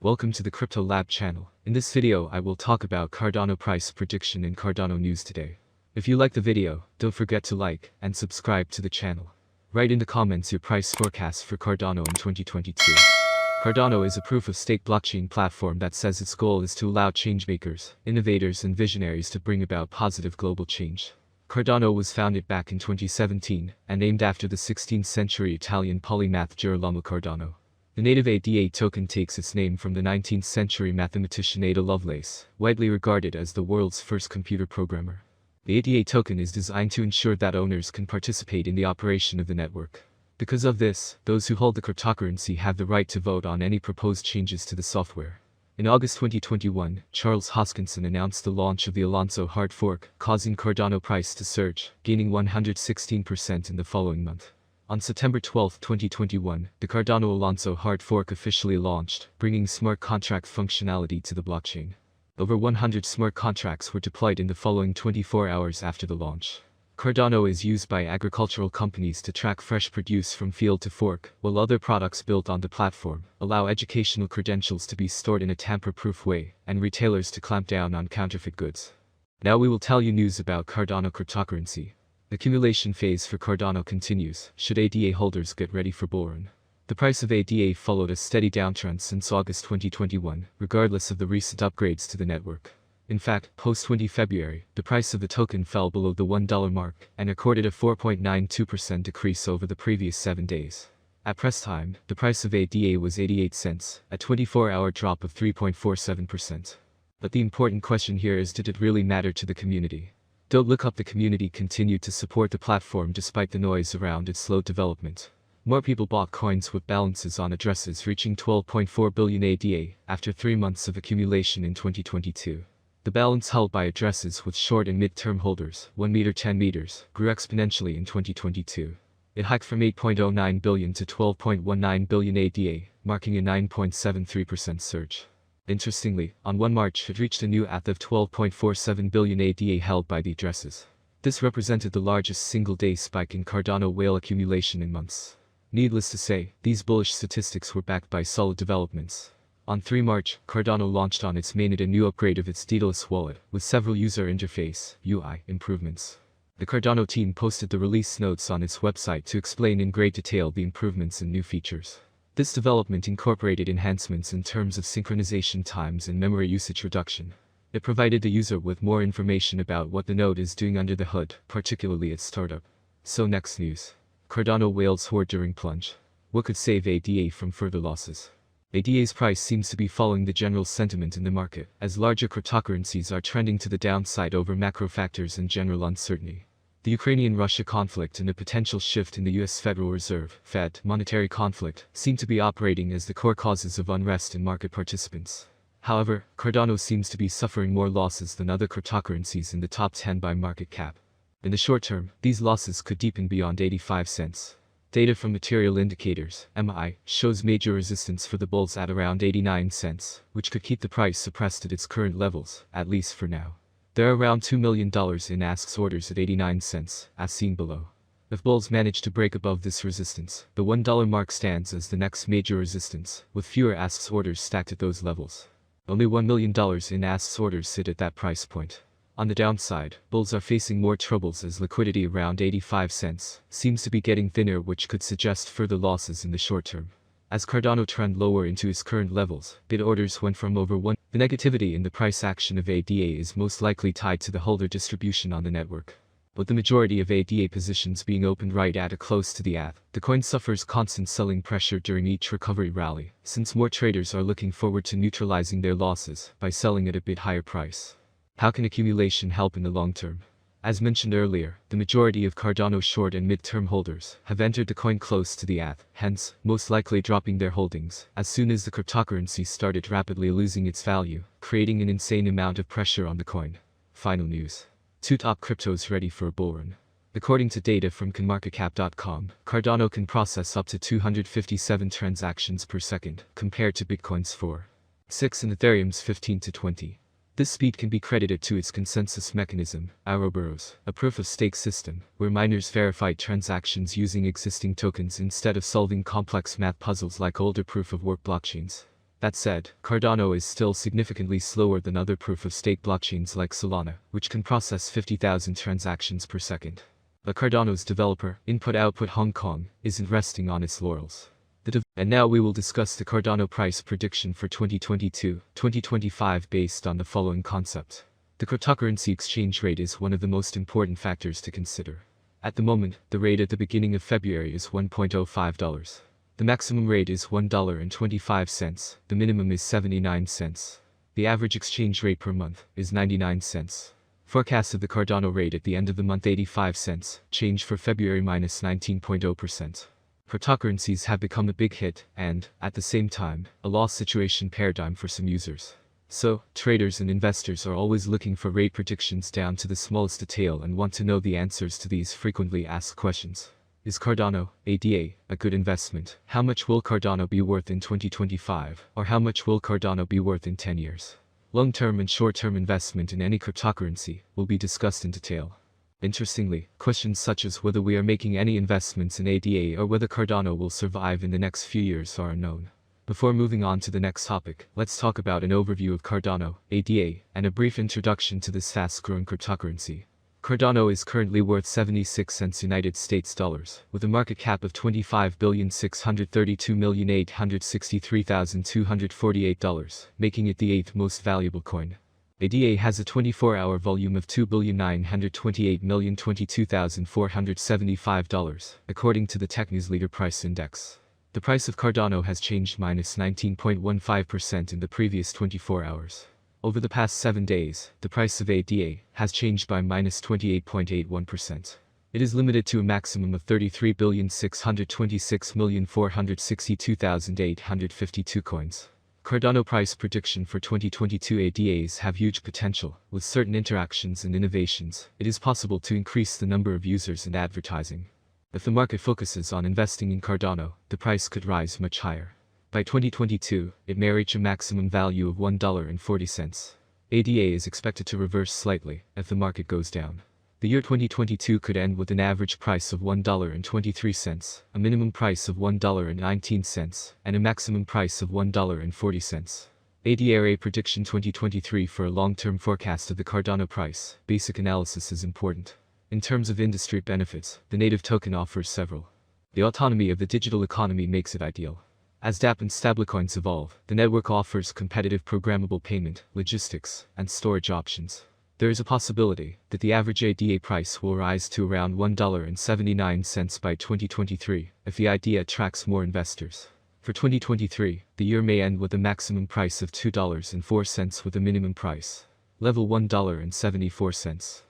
Welcome to the Crypto Lab channel. In this video I will talk about Cardano price prediction and Cardano news today. If you like the video, don't forget to like and subscribe to the channel. Write in the comments your price forecast for Cardano in 2022. Cardano is a proof-of-stake blockchain platform that says its goal is to allow changemakers, innovators and visionaries to bring about positive global change. Cardano was founded back in 2017 and named after the 16th century Italian polymath Girolamo Cardano. The native ADA token takes its name from the 19th century mathematician Ada Lovelace, widely regarded as the world's first computer programmer. The ADA token is designed to ensure that owners can participate in the operation of the network. Because of this, those who hold the cryptocurrency have the right to vote on any proposed changes to the software. In August 2021, Charles Hoskinson announced the launch of the Alonso hard fork, causing Cardano price to surge, gaining 116% in the following month. On September 12, 2021, the Cardano Alonso hard fork officially launched, bringing smart contract functionality to the blockchain. Over 100 smart contracts were deployed in the following 24 hours after the launch. Cardano is used by agricultural companies to track fresh produce from field to fork, while other products built on the platform allow educational credentials to be stored in a tamper-proof way, and retailers to clamp down on counterfeit goods. Now we will tell you news about Cardano cryptocurrency. The accumulation phase for Cardano continues, should ADA holders get ready for bull run. The price of ADA followed a steady downtrend since August 2021, regardless of the recent upgrades to the network. In fact, post-20 February, the price of the token fell below the $1 mark and recorded a 4.92% decrease over the previous 7 days. At press time, the price of ADA was 88 cents, a 24-hour drop of 3.47%. But the important question here is, did it really matter to the community? Don't look up, the community continued to support the platform despite the noise around its slow development. More people bought coins with balances on addresses reaching 12.4 billion ADA after 3 months of accumulation in 2022. The balance held by addresses with short and mid-term holders, 1 meter 10 meters, grew exponentially in 2022. It hiked from 8.09 billion to 12.19 billion ADA, marking a 9.73% surge. Interestingly, on 1 March it reached a new ATH of 12.47 billion ADA held by the addresses. This represented the largest single-day spike in Cardano whale accumulation in months. Needless to say, these bullish statistics were backed by solid developments. On 3 March, Cardano launched on its mainnet a new upgrade of its Daedalus wallet, with several user interface (UI) improvements. The Cardano team posted the release notes on its website to explain in great detail the improvements and new features. This development incorporated enhancements in terms of synchronization times and memory usage reduction. It provided the user with more information about what the node is doing under the hood, particularly its startup. So next news. Cardano whales hoard during plunge. What could save ADA from further losses? ADA's price seems to be following the general sentiment in the market, as larger cryptocurrencies are trending to the downside over macro factors and general uncertainty. The Ukrainian-Russia conflict and a potential shift in the US Federal Reserve (Fed) monetary conflict seem to be operating as the core causes of unrest in market participants. However, Cardano seems to be suffering more losses than other cryptocurrencies in the top 10 by market cap. In the short term, these losses could deepen beyond 85 cents. Data from Material Indicators (MI) shows major resistance for the bulls at around 89 cents, which could keep the price suppressed at its current levels, at least for now. There are around $2 million in asks orders at 89 cents, as seen below. If bulls manage to break above this resistance, the $1 mark stands as the next major resistance, with fewer asks orders stacked at those levels. Only $1 million in asks orders sit at that price point. On the downside, bulls are facing more troubles as liquidity around 85 cents seems to be getting thinner, which could suggest further losses in the short term. As Cardano trend lower into its current levels, bid orders went from over 1. The negativity in the price action of ADA is most likely tied to the holder distribution on the network. With the majority of ADA positions being opened right at or close to the ATH, the coin suffers constant selling pressure during each recovery rally, since more traders are looking forward to neutralizing their losses by selling at a bit higher price. How can accumulation help in the long term? As mentioned earlier, the majority of Cardano short and mid-term holders have entered the coin close to the ATH, hence, most likely dropping their holdings as soon as the cryptocurrency started rapidly losing its value, creating an insane amount of pressure on the coin. Final news. 2 top cryptos ready for a bull run. According to data from coinmarketcap.com, Cardano can process up to 257 transactions per second, compared to Bitcoin's 4.6 and Ethereum's 15 to 20. This speed can be credited to its consensus mechanism, Ouroboros, a proof-of-stake system, where miners verified transactions using existing tokens instead of solving complex math puzzles like older proof-of-work blockchains. That said, Cardano is still significantly slower than other proof-of-stake blockchains like Solana, which can process 50,000 transactions per second. But Cardano's developer, Input-Output Hong Kong, isn't resting on its laurels. And now we will discuss the Cardano price prediction for 2022-2025 based on the following concept. The cryptocurrency exchange rate is one of the most important factors to consider. At the moment, the rate at the beginning of February is $1.05. The maximum rate is $1.25, the minimum is 79 cents. The average exchange rate per month is 99 cents. Forecast of the Cardano rate at the end of the month 85 cents, change for February minus 19.0%. Cryptocurrencies have become a big hit and, at the same time, a loss situation paradigm for some users. So, traders and investors are always looking for rate predictions down to the smallest detail and want to know the answers to these frequently asked questions. Is Cardano, ADA, a good investment? How much will Cardano be worth in 2025? Or how much will Cardano be worth in 10 years? Long-term and short-term investment in any cryptocurrency will be discussed in detail. Interestingly, questions such as whether we are making any investments in ADA or whether Cardano will survive in the next few years are unknown. Before moving on to the next topic, let's talk about an overview of Cardano, ADA, and a brief introduction to this fast-growing cryptocurrency. Cardano is currently worth 76 cents United States dollars, with a market cap of $25,632,863,248, making it the 8th most valuable coin. ADA has a 24-hour volume of $2,928,022,475, according to the TechNews Leader Price Index. The price of Cardano has changed minus 19.15% in the previous 24 hours. Over the past 7 days, the price of ADA has changed by minus 28.81%. It is limited to a maximum of 33,626,462,852 coins. Cardano price prediction for 2022 ADAs have huge potential. With certain interactions and innovations, it is possible to increase the number of users and advertising. If the market focuses on investing in Cardano, the price could rise much higher. By 2022, it may reach a maximum value of $1.40. ADA is expected to reverse slightly if the market goes down. The year 2022 could end with an average price of $1.23, a minimum price of $1.19, and a maximum price of $1.40. ADA prediction 2023 for a long-term forecast of the Cardano price. Basic analysis is important. In terms of industry benefits, the native token offers several. The autonomy of the digital economy makes it ideal. As dApp and stablecoins evolve, the network offers competitive programmable payment, logistics, and storage options. There is a possibility that the average ADA price will rise to around $1.79 by 2023 if the idea attracts more investors. For 2023, the year may end with a maximum price of $2.04 with a minimum price level $1.74.